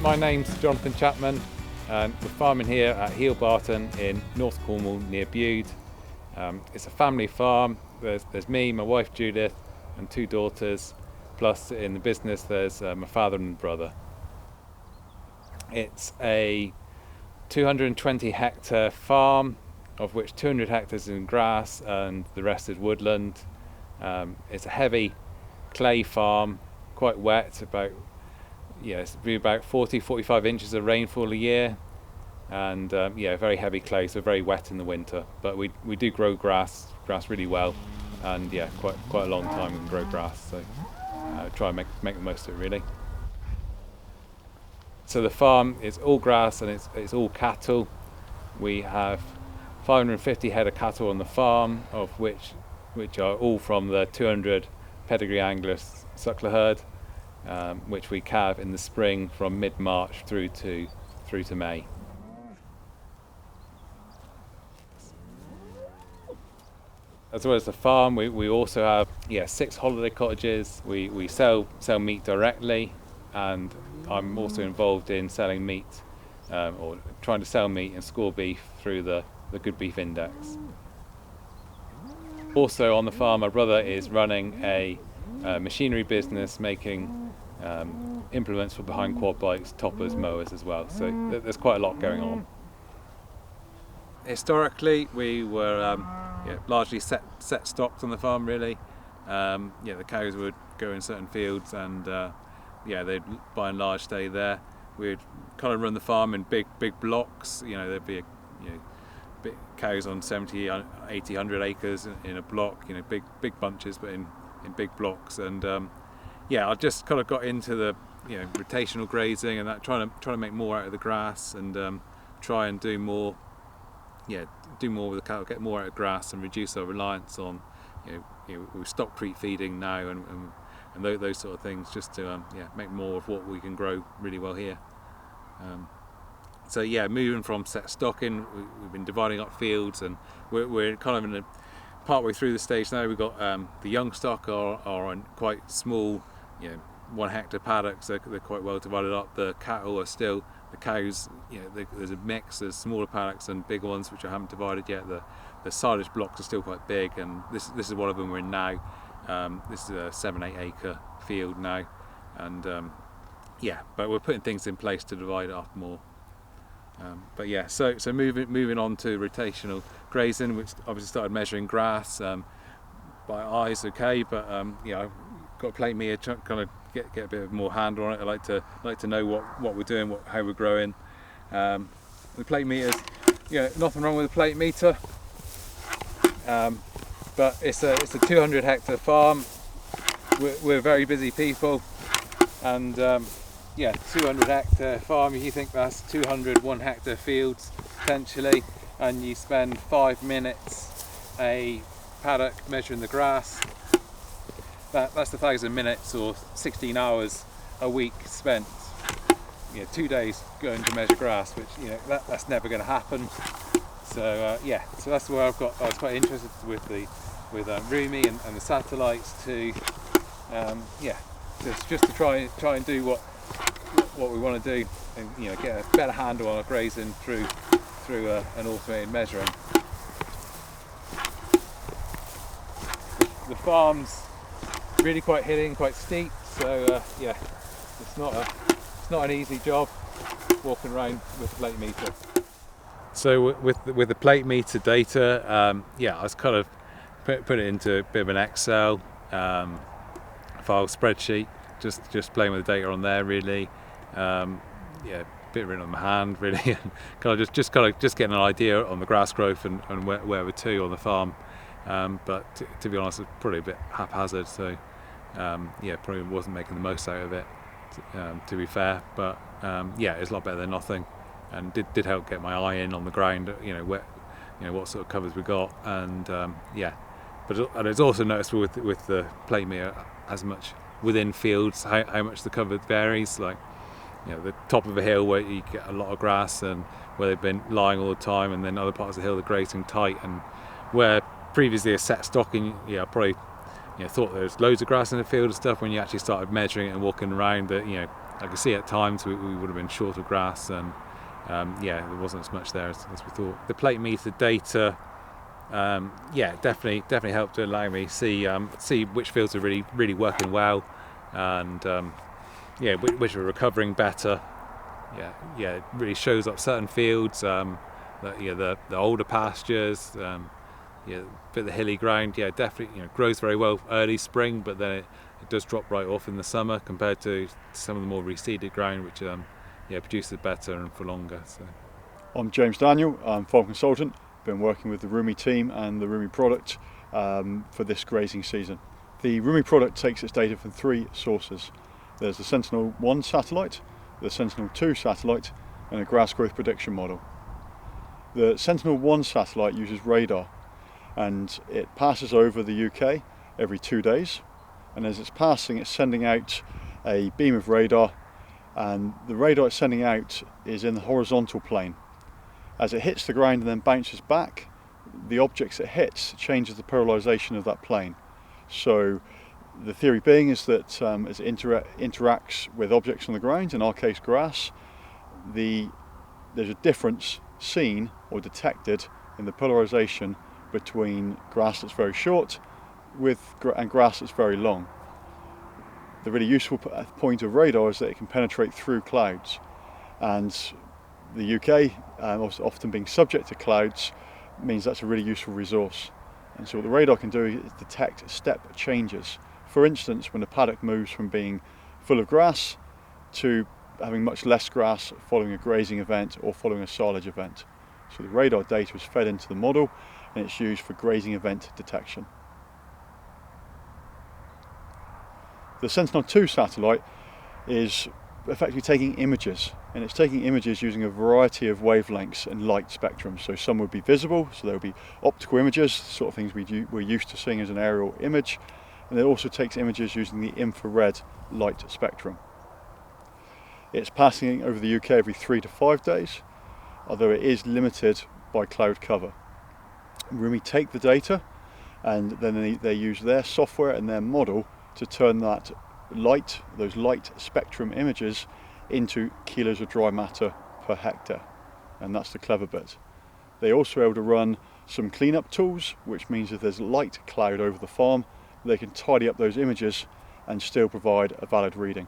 my name's Jonathan Chapman, and we're farming here at Hele Barton in North Cornwall near Bude. It's a family farm. There's me, my wife Judith, and 2 daughters, plus in the business there's my father and brother. It's a 220 hectare farm, of which 200 hectares is in grass and the rest is woodland. It's a heavy clay farm, quite wet, it's about 40-45 inches of rainfall a year, and very heavy clay, so very wet in the winter. But we do grow grass really well, and quite a long time we can grow grass, so try and make the most of it really. So the farm is all grass and it's all cattle. We have 550 head of cattle on the farm, of which are all from the 200 pedigree Angus suckler herd, which we calve in the spring from mid-March through to May. As well as the farm, we also have 6 holiday cottages. We sell meat directly, and I'm also involved in selling meat, or trying to sell meat and score beef through the Good Beef Index. Also on the farm, my brother is running a machinery business, making implements for behind quad bikes, toppers, mowers as well. So there's quite a lot going on. Historically, we were largely set stocked on the farm really. The cows would go in certain fields and they'd by and large stay there. We'd kind of run the farm in big blocks. There'd be cows on 70, 80, 100 acres in a block. Big bunches, but in big blocks. And I just kind of got into the rotational grazing and that, trying to make more out of the grass and try and do more with the cattle, get more out of grass and reduce our reliance on we stop pre-feeding now and those sort of things, just to make more of what we can grow really well here. Moving from set stocking, we've been dividing up fields, and we're kind of partway through the stage now. We've got the young stock are on quite small 1 hectare paddocks. They're quite well divided up. The cattle are still, the cows, there's a mix. There's smaller paddocks and big ones which I haven't divided yet. The silage blocks are still quite big, and this is one of them we're in now. This is a 7-8 acre field now, and but we're putting things in place to divide it up more. So moving on to rotational grazing, which obviously started measuring grass by eyes, okay, but I've got a plate meter, kind of get a bit more handle on it. I like to know what we're doing, how we're growing. The plate meters, nothing wrong with the plate meter, but it's a 200 hectare farm. We're very busy people, and 200 hectare farm, you think that's 200 1 hectare fields potentially, and you spend 5 minutes a paddock measuring the grass. That's 1,000 minutes or 16 hours a week spent. 2 days going to measure grass, which that's never going to happen. So so that's where I was quite interested with Rumi and the satellites to just to try and do what we want to do, and get a better handle on our grazing through an automated measuring. The farm's really quite hilly, quite steep, so it's not an easy job walking around with the plate meter. So with the plate meter data, I was kind of put it into a bit of an Excel file spreadsheet, just playing with the data on there really. Bit written on my hand really, and kind of just getting an idea on the grass growth and where we're to on the farm. But to be honest, it's probably a bit haphazard, so probably wasn't making the most out of it, to be fair. But it's a lot better than nothing, and did help get my eye in on the ground, what sort of covers we got, and but it's also noticeable with the plate meter, as much within fields how much the cover varies. Like the top of a hill where you get a lot of grass and where they've been lying all the time, and then other parts of the hill are grazing tight, and where previously a set stocking, probably thought there was loads of grass in the field and stuff. When you actually started measuring it and walking around, that I can see at times we would have been short of grass, and there wasn't as much there as we thought. The plate meter data, definitely helped to allow me see which fields are really working well, and which are recovering better. It really shows up certain fields, the older pastures, bit of the hilly ground. Definitely, grows very well early spring, but then it does drop right off in the summer compared to some of the more reseeded ground, which produces better and for longer. So. I'm James Daniel. I'm farm consultant. Been working with the Rumi team and the Rumi product for this grazing season. The Rumi product takes its data from 3 sources. There's the Sentinel-1 satellite, the Sentinel-2 satellite, and a grass growth prediction model. The Sentinel-1 satellite uses radar, and it passes over the UK every 2 days, and as it's passing, it's sending out a beam of radar, and the radar it's sending out is in the horizontal plane. As it hits the ground and then bounces back, the objects it hits changes the polarization of that plane. So the theory being is that as it interacts with objects on the ground, in our case grass, there's a difference seen or detected in the polarization between grass that's very short and grass that's very long. The really useful point of radar is that it can penetrate through clouds, and the UK, often being subject to clouds, means that's a really useful resource. And so what the radar can do is detect step changes. For instance, when a paddock moves from being full of grass to having much less grass following a grazing event or following a silage event. So the radar data is fed into the model, and it's used for grazing event detection. The Sentinel-2 satellite is effectively taking images, and it's taking images using a variety of wavelengths and light spectrums. So some would be visible, so there would be optical images, sort of things we're used to seeing as an aerial image, and it also takes images using the infrared light spectrum. It's passing over the UK every 3 to 5 days, although it is limited by cloud cover. Rumi take the data, and then they use their software and their model to turn those light spectrum images into kilos of dry matter per hectare, and that's the clever bit. They're also able to run some cleanup tools, which means if there's light cloud over the farm, they can tidy up those images and still provide a valid reading.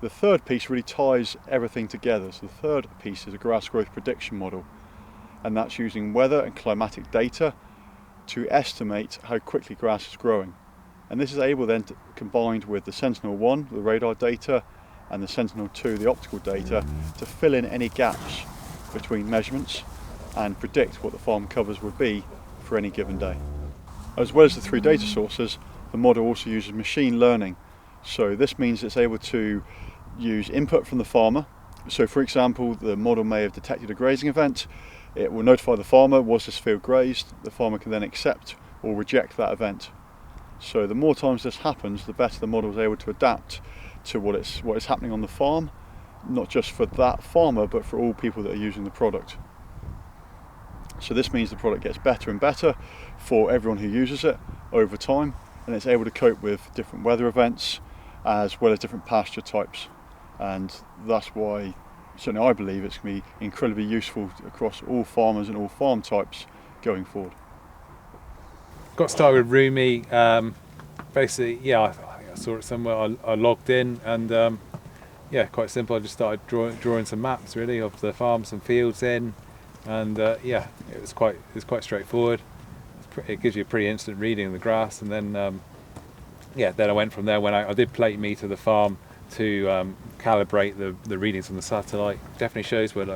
The third piece really ties everything together. So the third piece is a grass growth prediction model, and that's using weather and climatic data to estimate how quickly grass is growing. And this is able then to, combined with the Sentinel-1, the radar data, and the Sentinel-2, the optical data, to fill in any gaps between measurements and predict what the farm covers would be for any given day. As well as the 3 data sources, the model also uses machine learning. So this means it's able to use input from the farmer. So for example, the model may have detected a grazing event. It will notify the farmer, was this field grazed? The farmer can then accept or reject that event. So the more times this happens, the better the model is able to adapt to what is happening on the farm, not just for that farmer, but for all people that are using the product. So this means the product gets better and better for everyone who uses it over time, and it's able to cope with different weather events as well as different pasture types. And that's why, certainly I believe, it's going to be incredibly useful across all farmers and all farm types going forward. Got started with Rumi. Basically, I saw it somewhere. I logged in, and quite simple. I just started drawing some maps really of the farms and fields in, and it was quite straightforward. It gives you a pretty instant reading of the grass, and then then I went from there when I did plate meter the farm to calibrate the readings on the satellite. Definitely shows where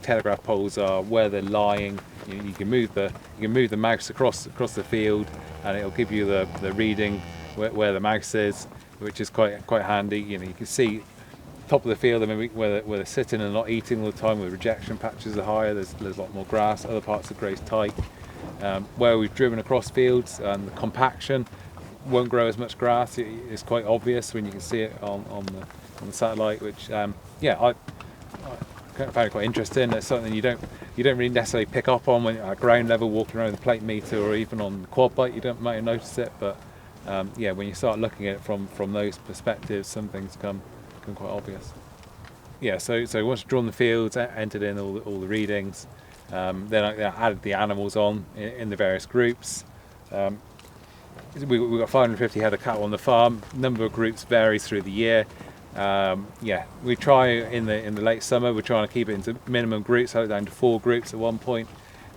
telegraph poles are, where they're lying. You can move the mouse across the field, and it'll give you the reading where the mouse is, which is quite handy. You can see top of the field, where they're sitting and not eating all the time, where rejection patches are higher. There's a lot more grass. Other parts are grazed tight. Where we've driven across fields, and the compaction won't grow as much grass. It's quite obvious when you can see it on the satellite, which I found it quite interesting. It's something you don't really necessarily pick up on when at ground level walking around the plate meter, or even on the quad bike. You might have noticed it, but yeah, when you start looking at it from those perspectives, some things become quite obvious. Yeah, so once you've drawn the fields, entered in all the readings, then I added the animals on in the various groups. We've got 550 head of cattle on the farm. Number of groups varies through the year. Yeah, we try in the late summer. We're trying to keep it into minimum groups, so down to 4 groups at one point.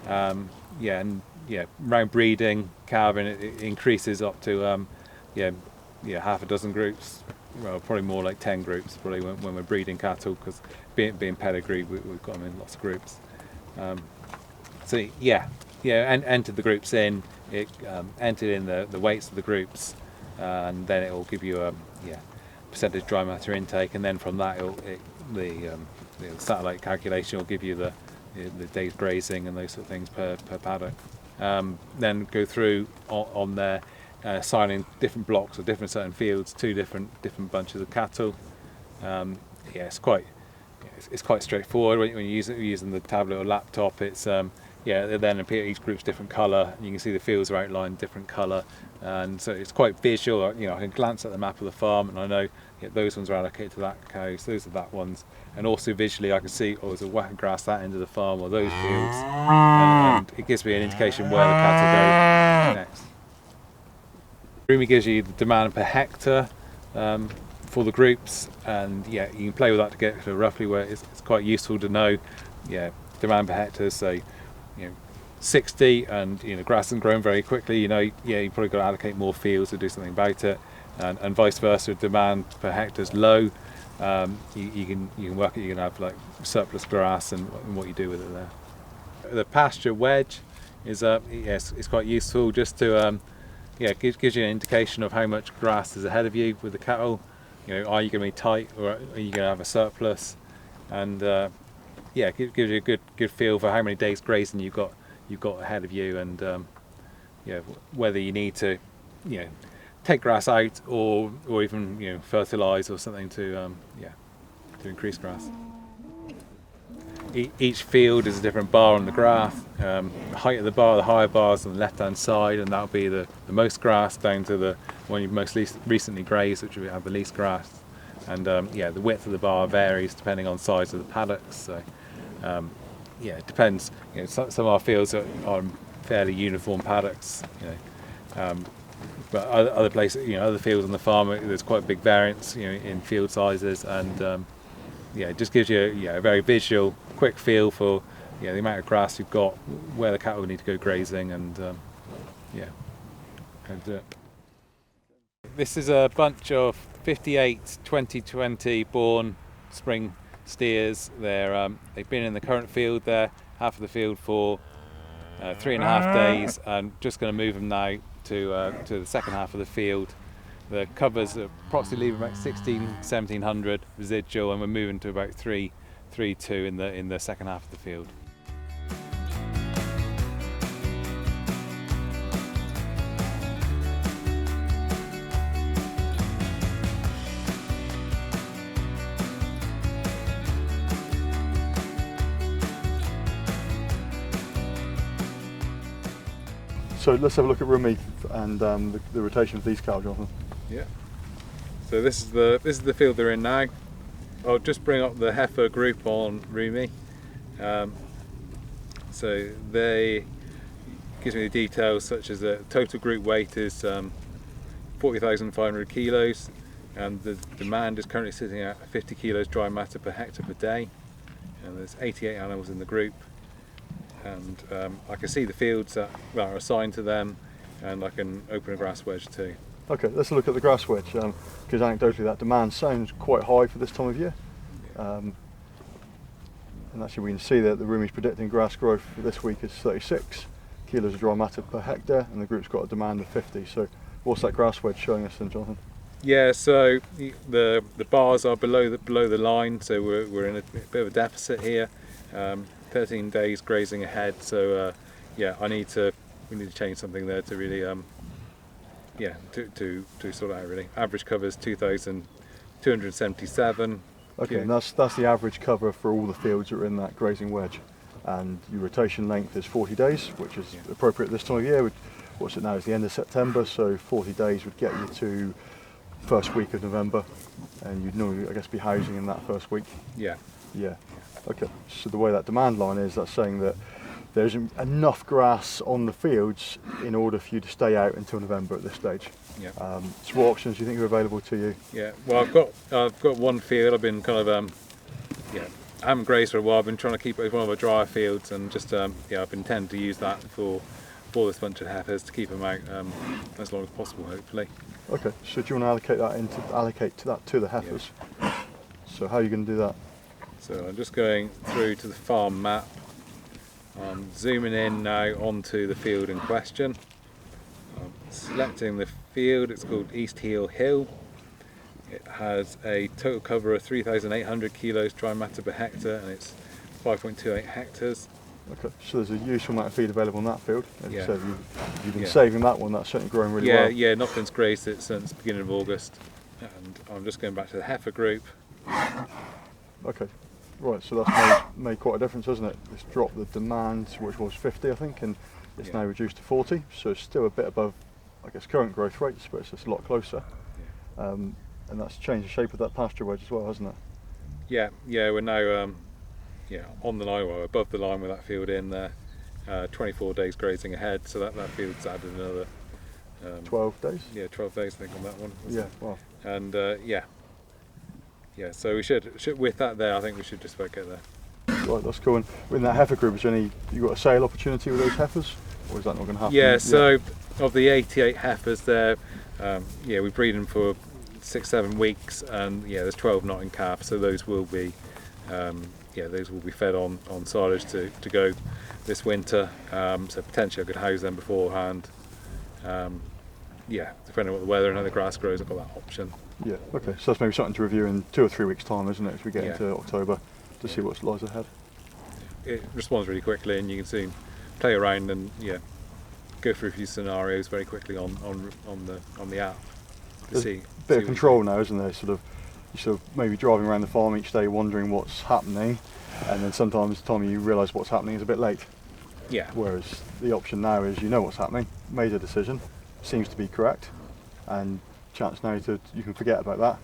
Yeah, and yeah, around breeding, calving, it increases up to yeah, half a dozen groups. Well, probably more like 10 groups, probably when we're breeding cattle, because being pedigree, we've got them in lots of groups. So yeah, and entered the groups in. It entered in the weights of the groups, and then it will give you a percentage dry matter intake, and then from that the satellite calculation will give you the days grazing and those sort of things per paddock. Then go through on there, assigning different blocks or different certain fields to different bunches of cattle. Yeah, it's quite straightforward when you're using the tablet or laptop. It's yeah, they then appear each group's different colour. You can see the fields are outlined different colour, and so it's quite visual. You know, I can glance at the map of the farm and I know those ones are allocated to that cow, so those are that ones. And also visually, I can see there's a whack of grass that end of the farm or those fields, and it gives me an indication where the cattle go next. Rumi gives you the demand per hectare for the groups, and yeah, you can play with that to get to roughly where it's quite useful to know. Yeah, demand per hectare, say 60, and grass hasn't grown very quickly. Yeah, you probably got to allocate more fields to do something about it, and vice versa. If demand per hectare is low, you can work it. You can have like surplus grass and what you do with it there. The pasture wedge is it's quite useful just to gives you an indication of how much grass is ahead of you with the cattle. Are you going to be tight, or are you going to have a surplus? And yeah, it gives you a good feel for how many days grazing you've got ahead of you, and whether you need to take grass out or even fertilise or something to increase grass. Each field is a different bar on the graph. The height of the bar, the higher bars on the left hand side, and that'll be the most grass, down to the one you've most recently grazed, which will have the least grass. And the width of the bar varies depending on size of the paddocks. So yeah, it depends. Some of our fields are fairly uniform paddocks. But other places, other fields on the farm, there's quite a big variance, in field sizes, and it just gives you a very visual, quick feel for the amount of grass you've got, where the cattle need to go grazing, and how to do it. This is a bunch of 58 2020 born spring steers. They've been in the current field there, half of the field for 3.5 days, and just going to move them now to the second half of the field. The covers are approximately about 1700 residual, and we're moving to about 3.2 in the second half of the field. So let's have a look at Rumi and the rotation of these cows, Jonathan. Yeah. So this is the field they're in now. I'll just bring up the heifer group on Rumi. So they gives me the details, such as the total group weight is 40,500 kilos, and the demand is currently sitting at 50 kilos dry matter per hectare per day. And there's 88 animals in the group. And I can see the fields that are assigned to them, and I can open a grass wedge too. Okay, let's look at the grass wedge, because anecdotally that demand sounds quite high for this time of year. And actually we can see that the Rumi's predicting grass growth for this week is 36 kilos of dry matter per hectare, and the group's got a demand of 50. So what's that grass wedge showing us then, Jonathan? Yeah, so the bars are below the line, so we're in a bit of a deficit here. 13 days grazing ahead, so we need to change something there to really to sort it out really. Average cover is 2,277. Okay, and that's the average cover for all the fields that are in that grazing wedge, and your rotation length is 40 days, which is appropriate this time of year. what's it now? It's the end of September, so 40 days would get you to first week of November, and you'd normally, I guess, be housing in that first week. Yeah. Yeah. Okay. So the way that demand line is, that's saying that there isn't enough grass on the fields in order for you to stay out until November at this stage. Yeah. So what options do you think are available to you? Yeah. Well, I've got one field. I've been kind of I haven't grazed for a while. I've been trying to keep it as one of our drier fields, and just I've intended to use that for this bunch of heifers to keep them out as long as possible, hopefully. Okay. So do you want to allocate that to the heifers? Yeah. So how are you going to do that? So I'm just going through to the farm map. I'm zooming in now onto the field in question. I'm selecting the field. It's called East Heel Hill. It has a total cover of 3,800 kilos dry matter per hectare, and it's 5.28 hectares. Okay, so there's a useful amount of feed available in that field. As you said, you've been Yeah. saving that one. That's certainly growing really well. Yeah, nothing's grazed it since the beginning of August. And I'm just going back to the heifer group. Okay, right, so that's made quite a difference, hasn't it? It's dropped the demand, which was 50, I think, and it's now reduced to 40, so it's still a bit above, I guess, current growth rates, but it's just a lot closer. Yeah. And that's changed the shape of that pasture wedge as well, hasn't it? Yeah, we're now on the line, or above the line with that field in there. 24 days grazing ahead, so that field's added another 12 days? Yeah, 12 days I think on that one. Yeah, wow. And so we should with that there, I think we should just about get there. Right, that's cool. And in that heifer group, you got a sale opportunity with those heifers, or is that not going to happen? Yeah, so of the 88 heifers there, we breed them for 6-7 weeks, and there's 12 not in calf, so those will be fed on silage to go this winter. So potentially I could house them beforehand. Depending on what the weather and how the grass grows, I've got that option. Yeah, okay, so that's maybe something to review in 2 or 3 weeks' time, isn't it, as we get into October, to see what lies ahead. It responds really quickly, and you can soon play around and go through a few scenarios very quickly on the app. There's a bit of control now, isn't there? You're sort of maybe driving around the farm each day wondering what's happening, and then sometimes the time you realise what's happening is a bit late. Yeah. Whereas the option now is you know what's happening, made a decision, seems to be correct, and chance now you can forget about that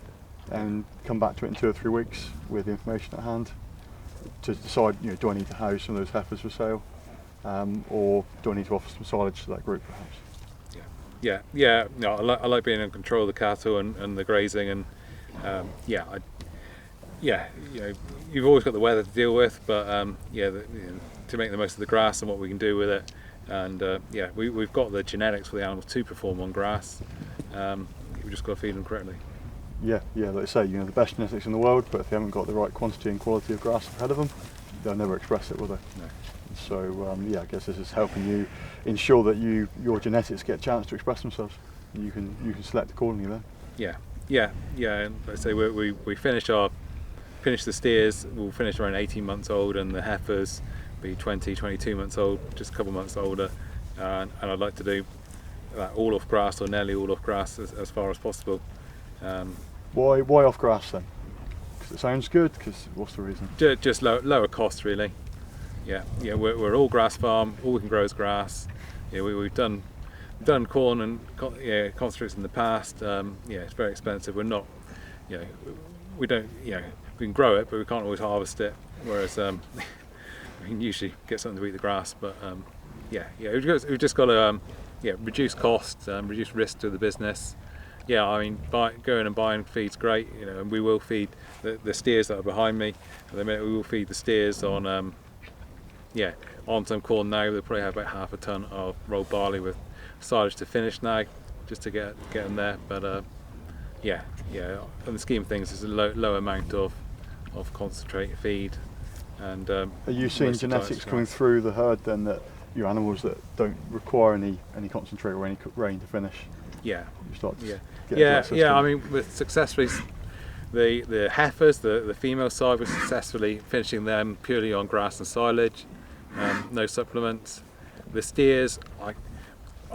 and come back to it in 2 or 3 weeks with the information at hand to decide, do I need to house some of those heifers for sale, or do I need to offer some silage to that group perhaps? No, I like being in control of the cattle and the grazing, and you've always got the weather to deal with, but to make the most of the grass and what we can do with it, and we've got the genetics for the animals to perform on grass. We've just got to feed them correctly. Yeah, like I say, the best genetics in the world, but if they haven't got the right quantity and quality of grass ahead of them, they'll never express it, will they? No. So I guess this is helping you ensure that your genetics get a chance to express themselves. You can select accordingly then. And like I say, we finish the steers. We'll finish around 18 months old, and the heifers be 22 months old, just a couple months older. And I'd like to do all off grass, or nearly all off grass, as far as possible. Why off grass then? Because it sounds good. Because what's the reason? Just lower costs, really. We're all grass farm. All we can grow is grass. We've done corn and concentrates in the past. It's very expensive. We're not, we don't, we can grow it, but we can't always harvest it. Whereas we can usually get something to eat the grass. But we've just got to reduce costs, reduce risk to the business. Going and buying feed's great, and we will feed the steers that are behind me. At the minute, we will feed the steers on some corn now. They'll probably have about half a tonne of rolled barley with silage to finish now, just to get them there. But in the scheme of things, it's a low amount of concentrate feed. And are you seeing genetics coming through the herd then, that your animals that don't require any concentrate or any grain to finish? Yeah. You start to I mean, with successfully the heifers, the female side, we're successfully finishing them purely on grass and silage, no supplements. The steers, I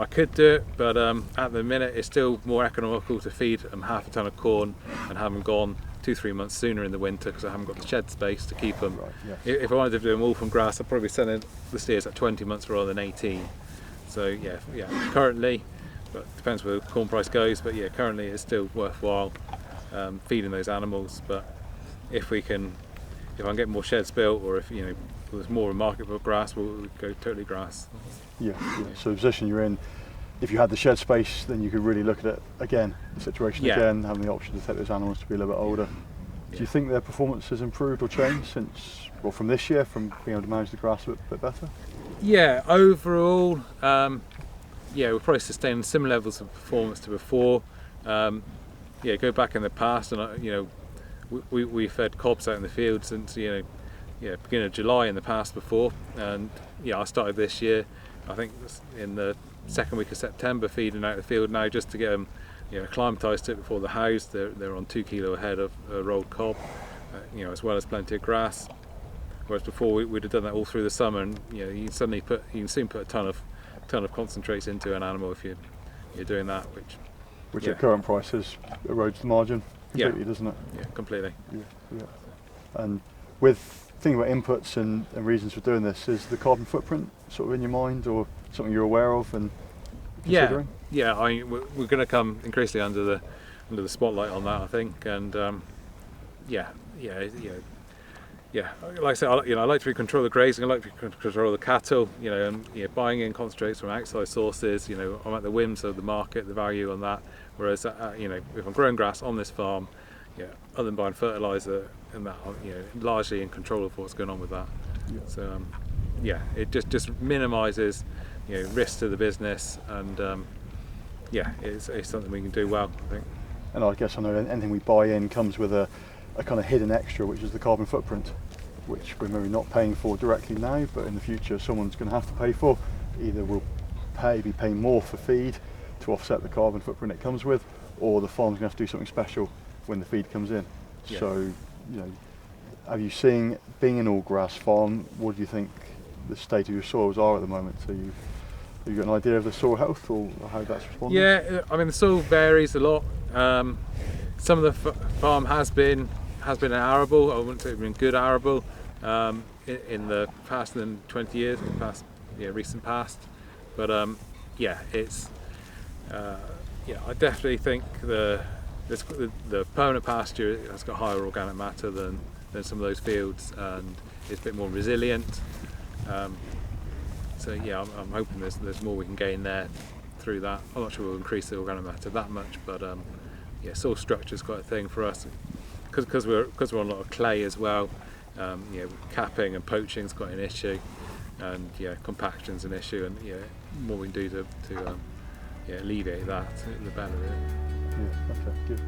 could do it, but at the minute it's still more economical to feed them half a tonne of corn and have them gone 2-3 months sooner in the winter, because I haven't got the shed space to keep them. Right, yeah. If I wanted to do them all from grass, I'd probably be selling the steers at 20 months rather than 18. So yeah, currently, but depends where the corn price goes. But yeah, currently it's still worthwhile feeding those animals. But if I can get more sheds built, or if there's more of a market for grass, we'll go totally grass. Yeah. So the position you're in, if you had the shed space, then you could really look at it again, the situation again, having the option to take those animals to be a little bit older. Do you think their performance has improved or changed from this year, from being able to manage the grass a bit better? Yeah, overall, we're probably sustaining similar levels of performance to before. Go back in the past, and we fed cobs out in the field since beginning of July in the past before, and I started this year, I think in the second week of September, feeding out the field now, just to get them acclimatised to it before the house. They're on 2 kilo a head of rolled cob, as well as plenty of grass. Whereas before we'd have done that all through the summer, and you can soon put a ton of concentrates into an animal if you're doing that, which at current prices erodes the margin completely, doesn't it? Yeah, completely. Yeah. And with thinking about inputs and reasons for doing this, is the carbon footprint sort of in your mind, or something you're aware of and considering? Yeah. We're going to come increasingly under the spotlight on that, I think, and like I said, I like to control the grazing, I like to control the cattle, and buying in concentrates from outside sources, I'm at the whims of the market, the value on that. Whereas, if I'm growing grass on this farm, other than buying fertiliser and that, largely in control of what's going on with that. Yeah. So, it just minimises, risk to the business, and it's something we can do well, I think. And I guess I know anything we buy in comes with a kind of hidden extra, which is the carbon footprint, which we're maybe not paying for directly now, but in the future someone's going to have to pay for. Either we'll be paying more for feed to offset the carbon footprint it comes with, or the farm's going to have to do something special when the feed comes in. Yeah. So, have you seen, being an all grass farm, what do you think the state of your soils are at the moment? So have you got an idea of the soil health or how that's responding? Yeah, the soil varies a lot. Some of the farm has been arable. I wouldn't say it's been good arable in the past than 20 years, in the past, recent past. But it's I definitely think the permanent pasture has got higher organic matter than some of those fields, and it's a bit more resilient. I'm hoping there's more we can gain there through that. I'm not sure we'll increase the organic matter that much, but soil structure is quite a thing for us, because we're on a lot of clay as well. Capping and poaching is quite an issue, and compaction's an issue, and more we can do to alleviate that, the better. Yeah, okay, good.